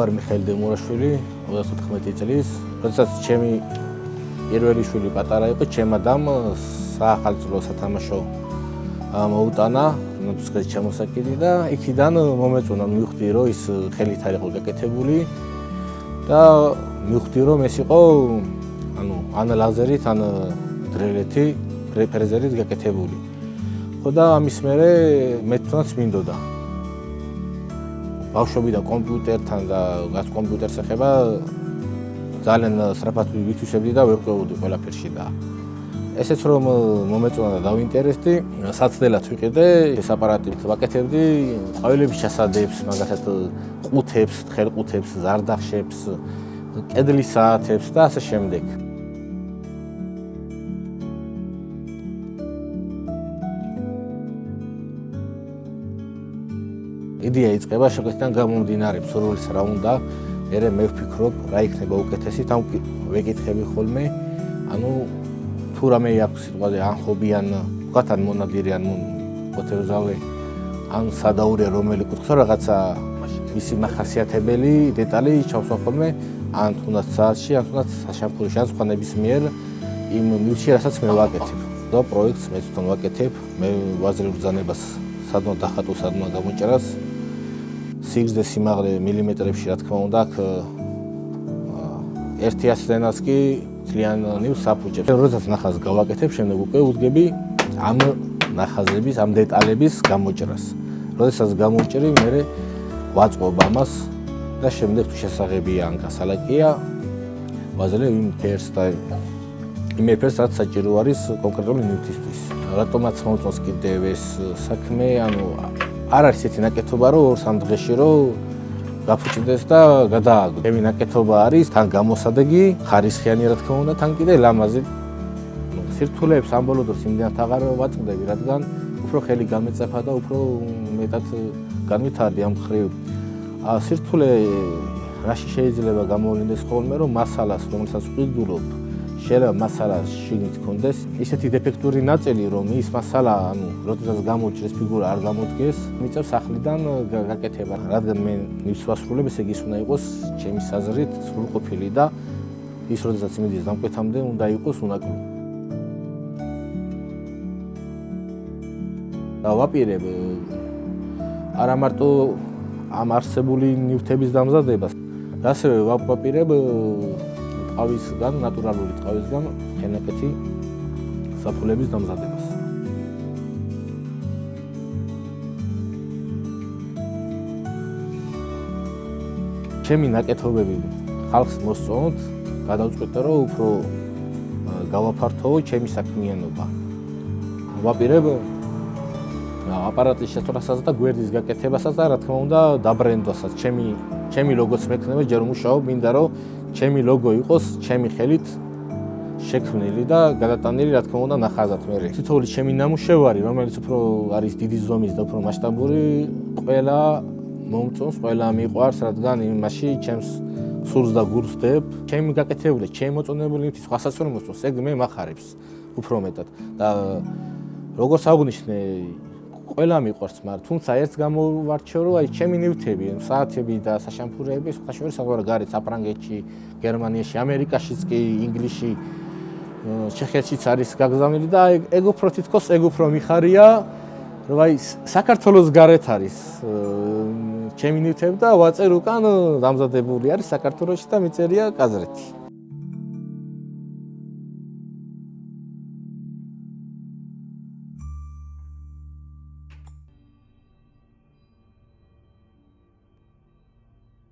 ვარ მიხეილ დემურაშვილი, 34 წლის. როდესაც ჩემი პირველი შვილი პატარა იყო, ჩემ ადამ საახალწლო სათამაშო მოუტანა, როდესაც ჩემოსაკიდი და იქიდან მომეწონა, მივხვდი რომ ის ხელით არ იყო გაკეთებული და მივხვდი რომ ეს იყო ან ლაზერით, ან დრელეთი, ფრეზერით გაკეთებული. ხო და ამის მერე მე თვითონაც მინდოდა. ბავშვობიდან კომპიუტერთან და რაც კომპიუტერს ეხება ძალიან სწრაფად ვითვისებდი და ვერ ყვეოდი ყველაფერში და ესეც რომ მომეწონა და დავინტერესდი, საცდელად ვიყიდე, ეს აპარატით ვაკეთებდი ყვავილების ჩასადებს, მაგალითად ყუთებს, თხელყუთებს, ზარდახშებს, კედლის საათებს და ასე შემდეგ. იდეა იწყება შეკვეთიდან გამომდინარე, სურვილს რა უნდა, მერე მე ვფიქრობ, რა იქნება უკეთესი, თან ვეკითხები ხოლმე, თუ რამე აქვს სიტყვაზე ან ჰობი, ან ვთქვათ, ან მონადირი, ან მოთევზავე, ან სადაურია რომელი კუთხე, რაღაცა მისი მახასიათებელი დეტალი ჩავსვა ხოლმე, ან თუნდაც საათში, ან თუნდაც საშამფურში, ან სხვა ნებისმიერ იმ ნივთში, რასაც მე ვაკეთებ. და პროექტს მე თვითონ ვაკეთებ, მე ვაძლევ ბრძანებას სადმა დახატო, სადმა გამოჭრას. სიგრძე სიმაღლე მილიმეტრებში, რა თქმა უნდა, აქ ერთი ასლენას კი ძალიან ნივთს საფუჭებს. როდესაც ნახაზს გავაკეთებ, შემდეგ უკვე ვუდგები ამ ნახაზების, ამ დეტალების გამოჭრას. როდესაც გამოვჭრი, მე ვაწყობ ამას და შემდეგ თუ შესაძლებია ან გასალაკია, ვაძლევ იმ ფერს და იმ ეფერს, რაც საჭირო არის კონკრეტული ნივთისთვის. რატომაც მომწონს კიდევ ეს საქმე, არ არის ესეთი ნაკეთობა, რომ 2-3 დღეში რომ გაფუჭდეს და გადააგდო. ჩემი ნაკეთობა არის თან გამოსადეგი, ხარისხიანი რა თქმა უნდა, თან კიდე ლამაზი. სირთულეებს ამ ბოლო დროს იმდენად აღარ ვაწყდები, რადგან უფრო ხელი გამეწეფა და უფრო მეტად განვითარდი ამ ხრივ. სირთულე რაში შეიძლება გამოვლინდეს ხოლმე, რომ მასალას, რომელსაც ვყიდულობ, შეიძლება მასალა შიგნით კონდეს ისეთი დეფექტური ნაწილი, რომ ის მასალა, როდესაც გამოჭრეს ფიგურა არ გამოდგეს, მიწევს ახლიდან გაკეთება. რადგან მე ნივთს ვასრულებ, ესე იგი ის უნდა იყოს ჩემი საზრით სრულყოფილი და ის როდესაც მიდის დამკვეთამდე უნდა იყოს უნაკლო. და ვაპირებ არა მარტო ამ არსებული ნივთების დამზადებას, ასევე ვაპირებ ტყავისგან, ნატურალური ტყავისგან ხენაკეთი საფულების დამზადებას. ჩემი ნაკეთობები ხალხს მოსწონთ, გადავწყვიტე რომ უფრო გავაფართოვო ჩემი საქმიანობა. ვაპირებ აპარატის შეცვლასაც და გვერდის გაკეთებასაც და რა თქმა უნდა დაბრენდვასაც. ჩემი ლოგოც მექნება, ჯერ ვმუშაობ, მინდა რომ ჩემი ლოგო იყოს ჩემი ხელით შექმნილი და გადატანილი, რა თქმა უნდა, ნახაზად მე. თითოეული ჩემი ნამუშევარი, რომელიც უფრო არის დიდი ზომის და უფრო მასშტაბური, ყველა მომწონს, ყველა მიყვარს, რადგან იმაში ჩემს სურს და გულს ვდებ. ჩემი გაკეთებული, ჩემი მოწონებული ნივთი სხვასაც ვერ მოსწონს, ეგ მე მახარებს უფრო მეტად. და როგორც აღნიშნე, ყველა მიყვარს, მაგრამ თუმცა ერთს გამოვარჩიო, რომ აი ჩემი ნივთები, საათები და საშამფურეები სხვა შორის გარეთ საფრანგეთში, გერმანიაში, ამერიკაშიც კი, ინგლისში, ჩეხეთშიც არის გაგზავნილი და ეგ უფრო თითქოს ეგ უფრო მიხარია, რომ აი საქართველოს გარეთ არის ჩემი ნივთები და ვაწერ უკან დამზადებული არის საქართველოში და მიწერია კაზრეთი.